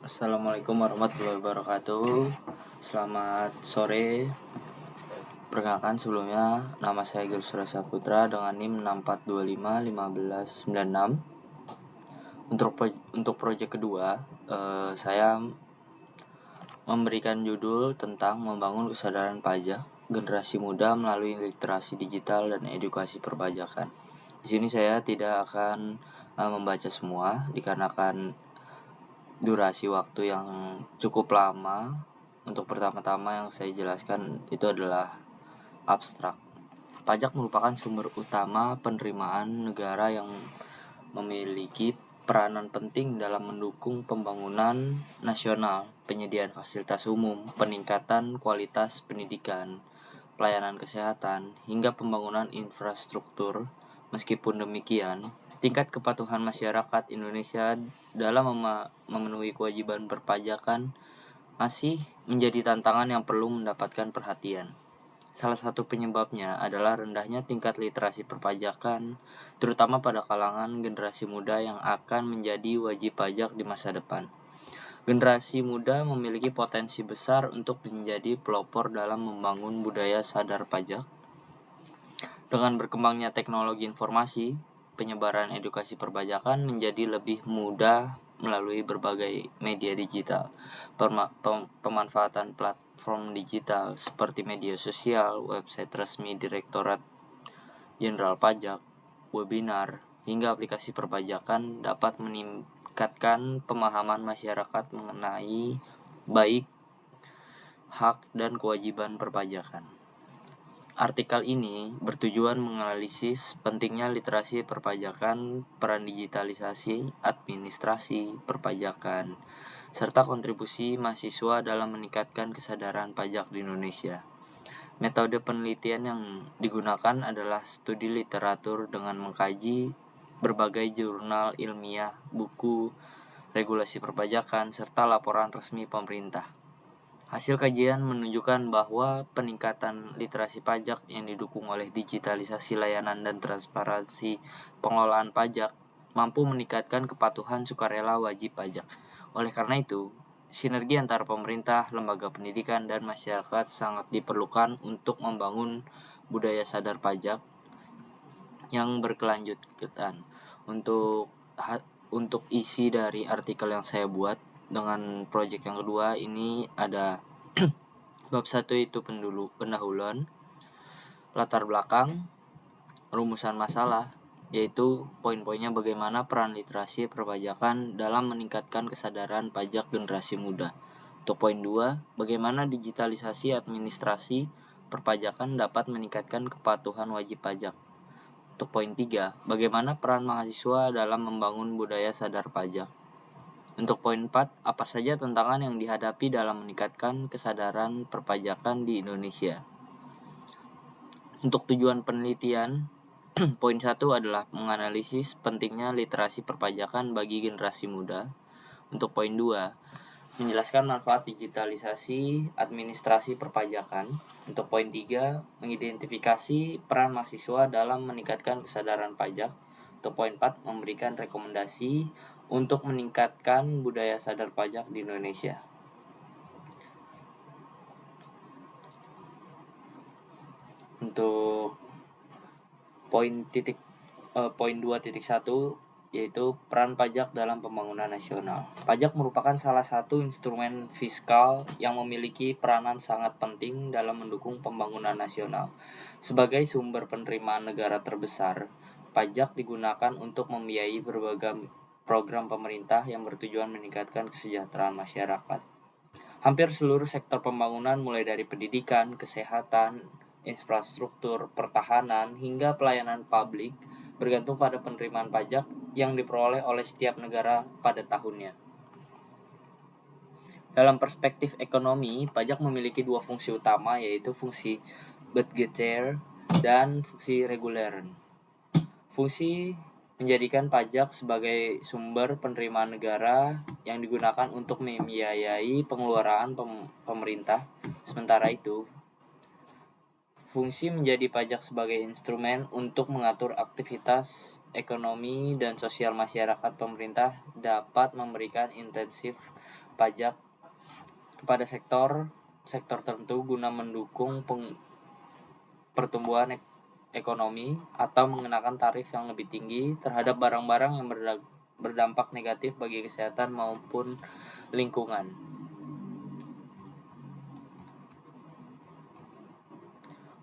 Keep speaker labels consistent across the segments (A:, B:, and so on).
A: Assalamualaikum warahmatullahi wabarakatuh. Selamat sore. Perkenalkan sebelumnya, nama saya Gil Surya Putra dengan NIM 64251596. Untuk proyek kedua, saya memberikan judul tentang membangun kesadaran pajak generasi muda melalui literasi digital dan edukasi perpajakan. Di sini saya tidak akan membaca semua dikarenakan durasi waktu yang cukup lama. Untuk pertama-tama yang saya jelaskan itu adalah abstrak. Pajak merupakan sumber utama penerimaan negara yang memiliki peranan penting dalam mendukung pembangunan nasional, penyediaan fasilitas umum, peningkatan kualitas pendidikan, pelayanan kesehatan, hingga pembangunan infrastruktur. Meskipun demikian, tingkat kepatuhan masyarakat Indonesia dalam memenuhi kewajiban perpajakan masih menjadi tantangan yang perlu mendapatkan perhatian. Salah satu penyebabnya adalah rendahnya tingkat literasi perpajakan, terutama pada kalangan generasi muda yang akan menjadi wajib pajak di masa depan. Generasi muda memiliki potensi besar untuk menjadi pelopor dalam membangun budaya sadar pajak. Dengan berkembangnya teknologi informasi, penyebaran edukasi perpajakan menjadi lebih mudah melalui berbagai media digital. Pemanfaatan platform digital seperti media sosial, website resmi Direktorat Jenderal Pajak, webinar, hingga aplikasi perpajakan dapat meningkatkan pemahaman masyarakat mengenai baik hak dan kewajiban perpajakan. Artikel ini bertujuan menganalisis pentingnya literasi perpajakan, peran digitalisasi, administrasi perpajakan, serta kontribusi mahasiswa dalam meningkatkan kesadaran pajak di Indonesia. Metode penelitian yang digunakan adalah studi literatur dengan mengkaji berbagai jurnal ilmiah, buku, regulasi perpajakan, serta laporan resmi pemerintah. Hasil kajian menunjukkan bahwa peningkatan literasi pajak yang didukung oleh digitalisasi layanan dan transparansi pengelolaan pajak mampu meningkatkan kepatuhan sukarela wajib pajak. Oleh karena itu, sinergi antara pemerintah, lembaga pendidikan, dan masyarakat sangat diperlukan untuk membangun budaya sadar pajak yang berkelanjutan. Untuk isi dari artikel yang saya buat dengan proyek yang kedua ini ada bab 1 itu pendahuluan, latar belakang, rumusan masalah, yaitu poin-poinnya bagaimana peran literasi perpajakan dalam meningkatkan kesadaran pajak generasi muda. Untuk poin 2, bagaimana digitalisasi administrasi perpajakan dapat meningkatkan kepatuhan wajib pajak. Untuk poin 3, bagaimana peran mahasiswa dalam membangun budaya sadar pajak. Untuk poin 4, apa saja tantangan yang dihadapi dalam meningkatkan kesadaran perpajakan di Indonesia. Untuk tujuan penelitian, poin 1 adalah menganalisis pentingnya literasi perpajakan bagi generasi muda. Untuk poin 2, menjelaskan manfaat digitalisasi administrasi perpajakan. Untuk poin 3, mengidentifikasi peran mahasiswa dalam meningkatkan kesadaran pajak. Untuk poin 4, memberikan rekomendasi untuk meningkatkan budaya sadar pajak di Indonesia. Untuk poin 2.1 yaitu peran pajak dalam pembangunan nasional. Pajak merupakan salah satu instrumen fiskal yang memiliki peranan sangat penting dalam mendukung pembangunan nasional. Sebagai sumber penerimaan negara terbesar, pajak digunakan untuk membiayai berbagai program pemerintah yang bertujuan meningkatkan kesejahteraan masyarakat. Hampir seluruh sektor pembangunan mulai dari pendidikan, kesehatan, infrastruktur, pertahanan, hingga pelayanan publik bergantung pada penerimaan pajak yang diperoleh oleh setiap negara pada tahunnya. Dalam perspektif ekonomi, pajak memiliki dua fungsi utama, yaitu fungsi budgeter dan fungsi reguler. Fungsi menjadikan pajak sebagai sumber penerimaan negara yang digunakan untuk membiayai pengeluaran pemerintah. Sementara itu, Fungsi menjadi pajak sebagai instrumen untuk mengatur aktivitas ekonomi dan sosial masyarakat. Pemerintah dapat memberikan intensif pajak kepada sektor tertentu guna mendukung pertumbuhan ekonomi atau mengenakan tarif yang lebih tinggi terhadap barang-barang yang berdampak negatif bagi kesehatan maupun lingkungan.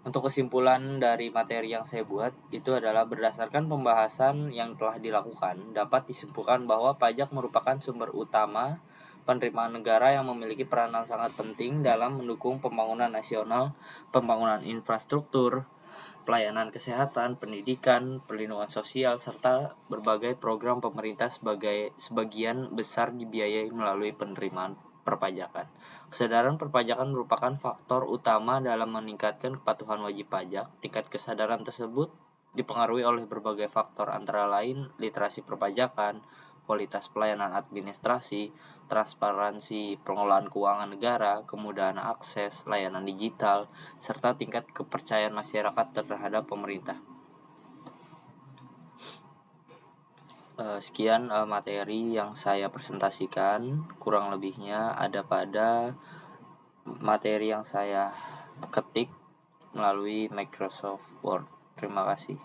A: Untuk kesimpulan dari materi yang saya buat, itu adalah berdasarkan pembahasan yang telah dilakukan, dapat disimpulkan bahwa pajak merupakan sumber utama penerimaan negara yang memiliki peranan sangat penting dalam mendukung pembangunan nasional, pembangunan infrastruktur, pelayanan kesehatan, pendidikan, perlindungan sosial, serta berbagai program pemerintah sebagian besar dibiayai melalui penerimaan perpajakan. Kesadaran perpajakan merupakan faktor utama dalam meningkatkan kepatuhan wajib pajak. Tingkat kesadaran tersebut dipengaruhi oleh berbagai faktor antara lain literasi perpajakan, kualitas pelayanan administrasi, transparansi pengelolaan keuangan negara, kemudahan akses layanan digital, serta tingkat kepercayaan masyarakat terhadap pemerintah. Sekian materi yang saya presentasikan, kurang lebihnya ada pada materi yang saya ketik melalui Microsoft Word. Terima kasih.